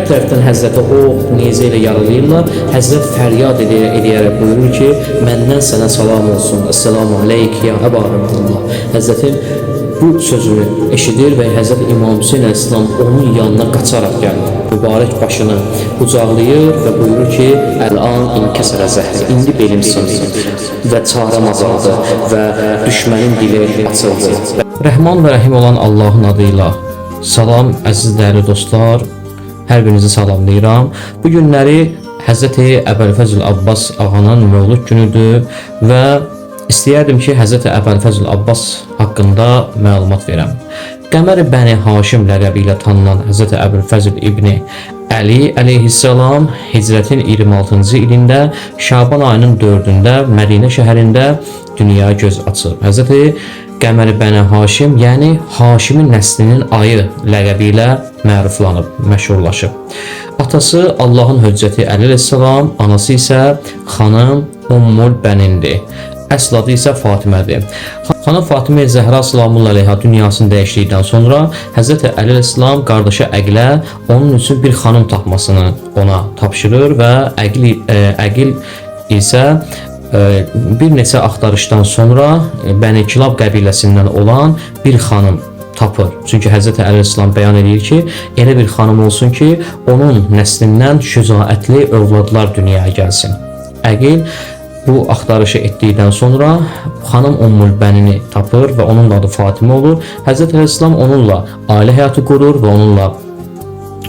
hər tərəfdən Həzrətə ox, neyzə ilə yaralayırlar. Həzrət fəryad edərək buyurur ki, məndən sənə salam olsun. Esselamu aleyk ya Əba Abdullah. Həzrətin bu sözünü eşidir və Həzrət İmam Hüseyin əleyhissalam onun yanına qaçaraq gəlir. Mübarək başını qucaqlayır və buyurur ki, Əl-an inkəsərə zəhri, indi belim sındı və çarəm azaldı və düşmənin dili açıldı. Rəhman və Rəhim olan Allahın adıyla salam, əziz dəyərli dostlar, hər birinizi salamlayıram. Bu günləri Həzrəti Əbəlfəzl Abbas ağanın mövlud günüdür və İstəyərdim ki, Həzrəti Əbəlfəzl Abbas haqqında məlumat verəm. Qəmər-i Bəni Haşim ləqəbi ilə tanınan Həzrəti Əbülfəzl İbni Əli əleyhissalam hicrətin 26-cı ilində Şaban ayının 4-də Mədinə şəhərində dünyaya göz açıb. Həzrəti Qəmər-i Bəni Haşim, yəni Haşimin nəslinin ayı ləqəbi ilə məruflanıb, məşhurlaşıb. Atası Allahın höccəti Əli əleyhissalam, anası isə xanım Ummul Bənindir. Əsl adı isə Fatimədir. Xanım Fatimə Zəhra salamullah əleyha dünyasını dəyişdikdən sonra Həzrəti Əli əleyhissalam qardaşı Əqilə onun üçün bir xanım tapmasını ona tapşırır və Əqil isə bir neçə axtarışdan sonra Bəni Kilab qəbiləsindən olan bir xanım tapır. Çünki Həzrəti Əli əleyhissalam bəyan edir ki, elə bir xanım olsun ki, onun nəslindən şücaətli övladlar dünyaya gəlsin. Əqil bu axtarışı etdikdən sonra xanım Ummul Bənini tapır və onun adı Fatimə olur. Həzrət Əleyhisselam onunla ailə həyatı qurur və onunla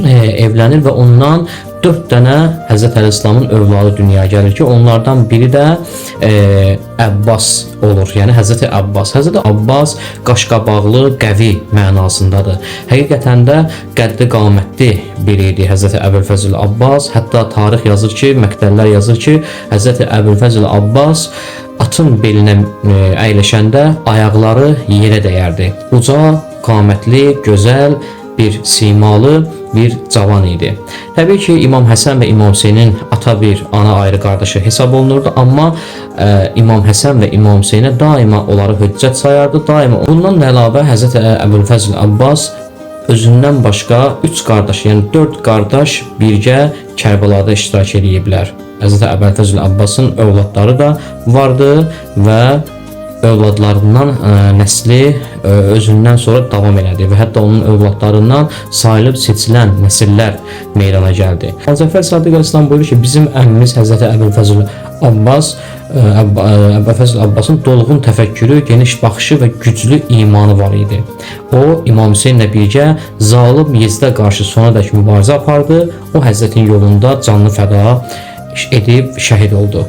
evlənir və ondan 4 dənə Həzrət Əleyhisselamın övladı dünyaya gəlir ki, onlardan biri də Əbbas olur, yəni Həzrəti Abbas. Həzrəti Abbas qaşqabaqlı, qəvi mənasındadır. Həqiqətən də qəddi qamətli biri idi Həzrəti Əbülfəzl Abbas. Hətta tarix yazır ki, məktəllər yazır ki, Həzrəti Əbülfəzl Abbas atın belinə əyləşəndə ayaqları yerə dəyərdi. Uca, qamətli, gözəl bir simalı bir cavan idi. Təbii ki, İmam Həsən və İmam Hüseynin ata bir, ana ayrı qardaşı hesab olunurdu, amma İmam Həsən və İmam Hüseynə daima onları hüccət sayardı, daima. Bundan əlavə Həzrət Əbülfəzl Abbas özündən başqa 3 qardaş, yəni 4 qardaş birgə Kərbəlada iştirak ediblər. Həzrət Əbülfəzl Abbasın övladları da vardı və övladlarından nəsli özündən sonra davam elədi və hətta onun övladlarından sayılıb seçilən nəsillər meydana gəldi. Cəfər Sadiq Əleyhisselam buyurur ki, bizim əmmimiz Həzrəti Əbülfəzl Abbas, Əbülfəzl Abbasın dolğun təfəkkürü, geniş baxışı və güclü imanı var idi. O, İmam Hüseynlə birgə zalım Yezidə qarşı sonadək mübarizə apardı. O, Həzrətin yolunda canlı fəda edib şəhid oldu.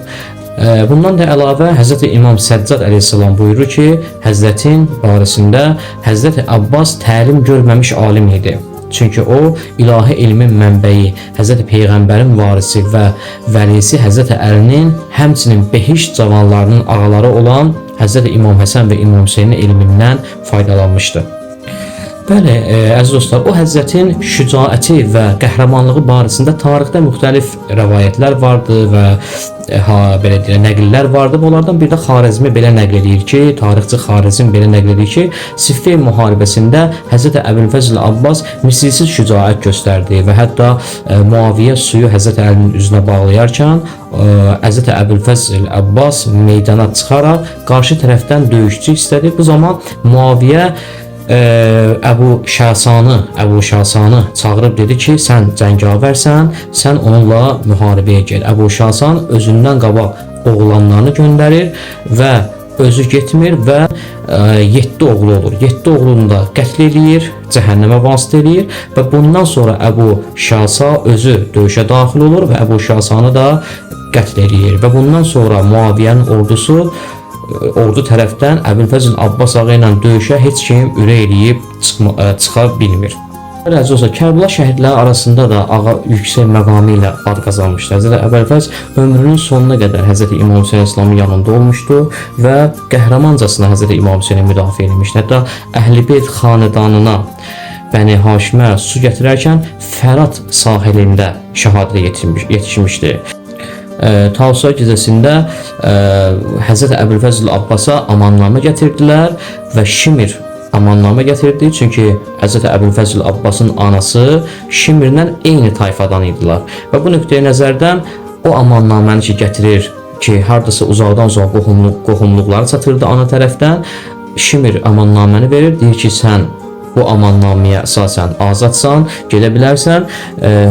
Bundan da əlavə Həzrəti İmam Səccad əleyhissalam buyurur ki, Həzrətin barəsində Həzrəti Abbas təlim görməmiş alim idi. Çünki o, ilahi ilmin mənbəyi, Həzrəti Peyğəmbərin varisi və vəlisi Həzrəti Əlinin, həmçinin behiş cavanlarının ağaları olan Həzrəti İmam Həsən və İmam Hüseynin elmindən faydalanmışdı. Bəli, əziz dostlar, o Həzrətin şücaəti və qəhrəmanlığı barəsində tarixdə müxtəlif rəvayətlər vardı və belə deyək, nəqillər vardı. Onlardan bir də Xarəzmi belə nəql edir ki, tarixçi Xarəzm belə nəql edir ki, Siffin müharibəsində Həzrəti Əbülfəzl Abbas misilsiz şücaət göstərdi və hətta Muaviyyə suyu Həzrəti Əlinin üzünə bağlayarkən Həzrəti Əbülfəzl Abbas meydana çıxaraq qarşı tərəfdən döyüşçü istədi. Bu zaman Muaviyyə Əbu Şasanı çağırıb dedi ki, sən cəngavərsən, sən onunla müharibəyə get. Əbu Şasan özündən qabaq oğlanlarını göndərir və özü getmir və 7 oğlu olur. 7 oğlunu da qətl eləyir, cəhənnəmə vasitə eləyir və bundan sonra Əbu Şasa özü döyüşə daxil olur və Əbu Şasanı da qətl eləyir və bundan sonra Muaviyyənin ordu tərəfdən Əbülfəzl Abbas ağa ilə döyüşə heç kim ürək eləyib çıxa bilmir. Əziz dostlar, Kərbəla şəhidləri arasında da ağa yüksək məqamı ilə ad qazanmışdı. Həzrəti Əbülfəz ömrünün sonuna qədər Həzrəti İmam Hüseyn əleyhissalamın yanında olmuşdu və qəhrəmancasına Həzrəti İmam Hüseyni müdafiə etmişdi. Hətta Əhl-i-Beyt xanədanına, Bəni Haşimə su gətirərkən Fərat sahilində şəhadətə yetişmişdi. Tavsiyə gecəsində Həzrəti Əbülfəzl Abbasa amannamə gətirdilər və Şimir amannamə gətirdi. Çünki Həzrət Əbülfəzl Abbasın anası Şimrlə eyni tayfadan idilər. Və bu nöqteyi nəzərdən o amannaməni ki gətirir ki, hardasa uzaqdan uzağa qohumluqları çatırdı ana tərəfdən. Şimr amannaməni verir, deyir ki, sən bu amannaməyə əsasən azadsan, gedə bilərsən,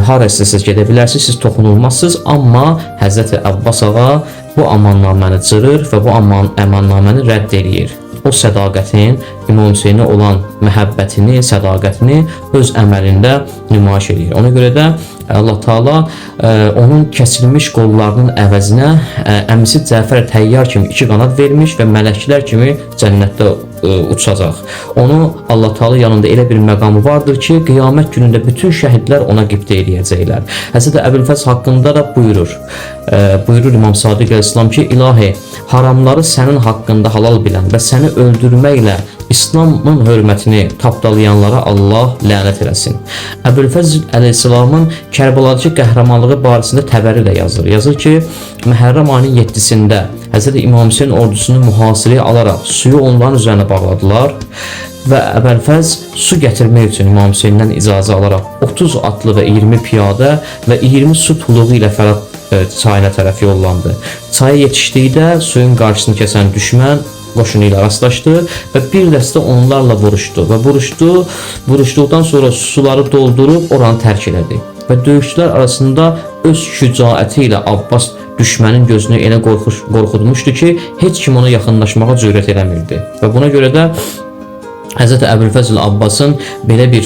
hara istəsəz gedə bilərsiniz, siz toxunulmazsınız. Amma Həzrət Abbas ağa bu amannaməni cırır və bu amannaməni rədd edir. O sədaqətin, İmam Hüseynə olan məhəbbətini, sədaqətini öz əməlində nümayiş edir. Ona görə də Allah Taala onun kəsilmiş qollarının əvəzinə əmisi Cəfər Təyyar kimi 2 qanad vermiş və mələklər kimi cənnətdə uçacaq. Onu Allah Taala yanında elə bir məqamı vardır ki, qiyamət günündə bütün şəhidlər ona qibtə eləyəcəklər. Həzrət Əbülfəz haqqında da buyurur. Buyurur İmam Sadiq Əleyhisselam ki, ilahi, haramları sənin haqqında halal bilən və səni öldürməklə İslamın hörmətini tapdalayanlara Allah lənət eləsin. Əbülfəzl Əleyhisselamın Kərbəladakı qəhrəmanlığı barəsində təbəri də yazır. Yazır ki, Məhərrəm ayının 7-sində Həzrət İmam Hüseyn ordusunu mühasirəyə alaraq suyu onların üzərinə bağladılar və Əbülfəz su gətirmək üçün İmam Hüseyndən icazə alaraq 30 atlı və 20 piyadə və 20 su tuluğu ilə Fərat çayına tərəf yollandı. Çaya yetişdikdə suyun qarşısını kəsən düşmən qoşunu ilə rastlaşdı və bir dəstə onlarla vuruşdu və vuruşduqdan sonra suları doldurub oranı tərk elədi və döyüşçülər arasında öz şücaəti ilə Abbas düşmənin gözünü elə qorxutmuşdu ki, heç kim ona yaxınlaşmağa cürət eləmirdi və buna görə də Həzrət Əbülfəzl Abbasın belə bir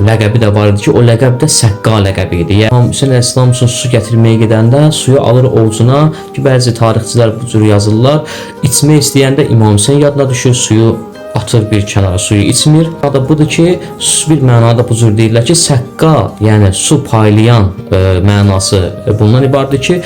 ləqəbi də var idi ki, o ləqəb də Səqqa ləqəbi idi. Yəni Hüseyn Əleyhisselam üçün su gətirməyə gedəndə suyu alır ovucuna ki, bəzi tarixçilər bu cür yazırlar. İçmək istəyəndə İmam Hüseyn yadına düşür, suyu atır bir kənara, suyu içmir. Adı budur ki, bir mənada bu cür deyirlər ki, Səqqa, yəni su paylayan mənası bundan ibarətdir ki,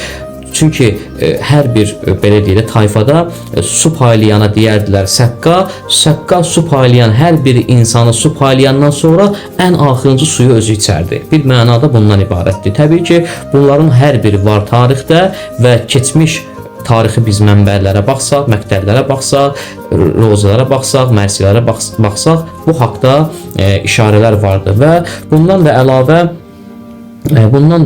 çünki hər bir belə deyək tayfada su paylayana deyərdilər Səqqa su paylayan hər bir insanı su paylayandan sonra ən axırıncı suyu özü içərdi. Bir mənada bundan ibarətdir. Təbii ki, bunların hər biri var tarixdə və keçmiş tarixi biz mənbələrə baxsaq, məktəblərə baxsaq, rozalara baxsaq, mərsilərə baxsaq, bu haqda işarələr vardır və bundan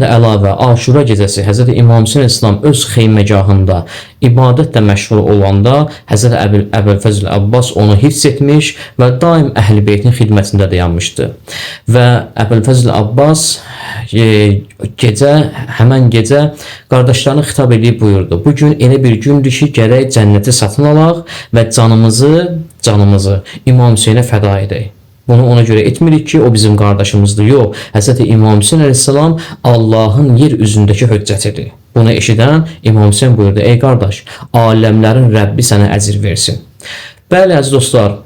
da əlavə Aşura gecəsi Həzrət İmam Hüseyn Əleyhisselam öz xeymegahında ibadətlə məşğul olanda Həzrət Əbülfəzl Abbas onu hifz etmiş və daim Əhl-i Beytin xidmətində dayanmışdı. Və Əbülfəzl Abbas həmən gecə qardaşlarına xitab edib buyurdu. Bu gün elə bir gündür ki, gərək cənnəti satın alaq və canımızı İmam Hüseynə fəda edək. Bunu ona görə etmirik ki, o bizim qardaşımızdır. Yox, Həzrət İmam Hüseyn Əleyhisselam Allahın yer üzündəki höccətidir. Bunu eşidən İmam Hüseyn buyurdu, ey qardaş, aləmlərin Rəbbi sənə əcr versin. Bəli, əziz dostlar,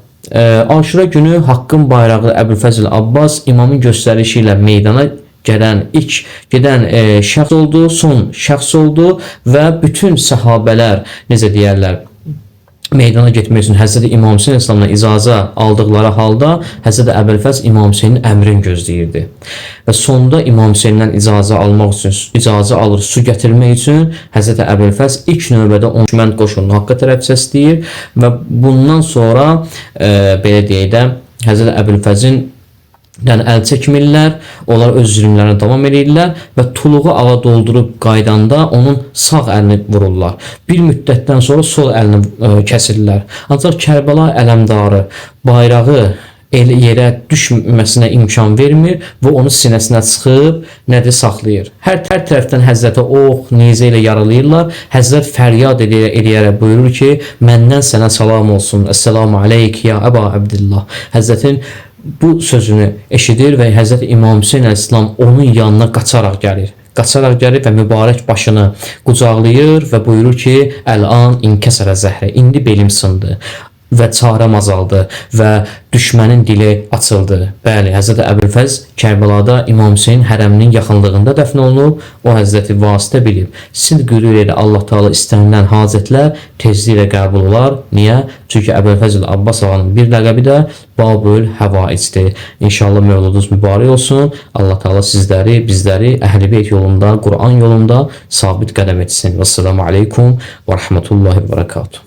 Aşura günü Haqqın bayrağı Əbülfəzl Abbas imamın göstərişi ilə meydana gedən şəxs oldu, son şəxs oldu və bütün səhabələr, necə deyərlər, meydana getmək üçün Həzrət İmam Hüseyn Əleyhisselamdan icazə aldıqları halda Həzrət Əbülfəz İmam Hüseynin əmrini gözləyirdi. Və sonda İmam Hüseyndən icazə almaq üçün, icazə alır su gətirmək üçün Həzrət Əbülfəz ilk növbədə düşmən qoşununu Haqqa tərəf səsləyir və bundan sonra belə deyək də Həzrət Əbülfəzin əl çəkmirlər, onlar öz zülmlərinə davam edirlər və tuluğu ağa doldurub qaydanda onun sağ əlini vururlar. Bir müddətdən sonra sol əlini kəsirlər. Ancaq Kərbəla ələmdarı bayrağı yerə düşməsinə imkan vermir və onu sinəsinə sıxıb saxlayır. Hər tərəfdən Həzrətə ox, nizə ilə yaralayırlar. Həzrət fəryad edərək buyurur ki, məndən sənə salam olsun. Əssəlamu aleyk ya Əba Abdillah. Həzrətin bu sözünü eşidir və Həzrət İmam Hüseyn Əleyhisselam onun yanına qaçaraq gəlir və mübarək başını qucaqlayır və buyurur ki, Əl-an inkəsərə zəhrə, indi belim sındı və çarəm azaldı və düşmənin dili açıldı. Bəli, Həzrət Əbülfəz Kərbəlada İmam Hüseyn hərəminin yaxınlığında dəfn olunub, o Həzrəti vasitə bilib. Sidq ilə Allah Taala istənilən hacətlər tezliklə qəbul olar. Niyə? Çünki Əbülfəzl Abbas ağanın bir ləqəbi də Babül Həvaicdir. İnşallah mövludunuz mübarək olsun. Allah Taala sizləri, bizləri Əhl-i Beyt yolunda, Quran yolunda sabit qədəm etsin. Vəssalamu aleykum və rəhmətullahi və bərəkatuhu.